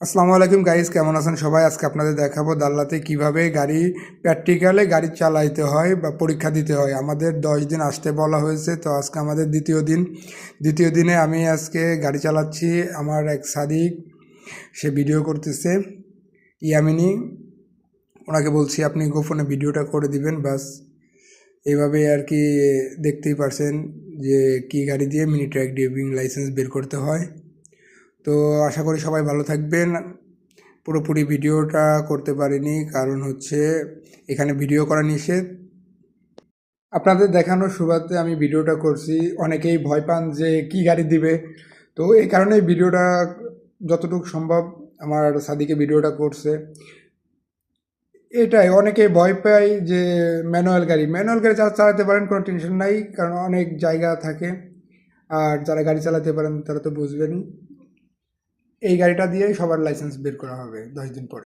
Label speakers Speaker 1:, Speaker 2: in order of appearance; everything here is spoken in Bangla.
Speaker 1: আসসালামু আলাইকুম গাইস, কেমন আছেন সবাই? আজকে আপনাদের দেখাবো দাল্লাতে কিভাবে গাড়ি প্র্যাকটিক্যালে গাড়ি চালাইতে হয় বা পরীক্ষা দিতে হয়। আমাদের 10 দিন আসতে বলা হয়েছে, তো আজকে আমাদের দ্বিতীয় দিনে আমি আজকে গাড়ি চালাচ্ছি। আমার এক সাদিক, সে ভিডিও করতেছে। ইয়ামিনী, ওনাকে বলছি আপনি গোপনে ভিডিওটা করে দিবেন, বাস এইভাবে আর কি। দেখতেই পারছেন যে কি গাড়ি দিয়ে মিনি ট্র্যাক ড্রাইভিং লাইসেন্স বের করতে হয়। তো আশা করি সবাই ভালো থাকবেন। পুরোপুরি ভিডিওটা করতে পারিনি, কারণ হচ্ছে এখানে ভিডিও করা নিষেধ। আপনাদের দেখানোর সুবাদে আমি ভিডিওটা করছি। অনেকেই ভয় পান যে কি গাড়ি দিবে, তো এই কারণে ভিডিওটা যতটুকু সম্ভব আমার সাদিকে ভিডিওটা করছে। এটাই, অনেকে ভয় পায় যে ম্যানুয়াল গাড়ি যারা চালাতে পারেন কোনো টেনশন নাই, কারণ অনেক জায়গা থাকে। আর যারা গাড়ি চালাতে পারেন তারা তো বুঝবেনই। এই গাড়িটা দিয়েই সবার লাইসেন্স বের করা হবে 10 দিন পরে।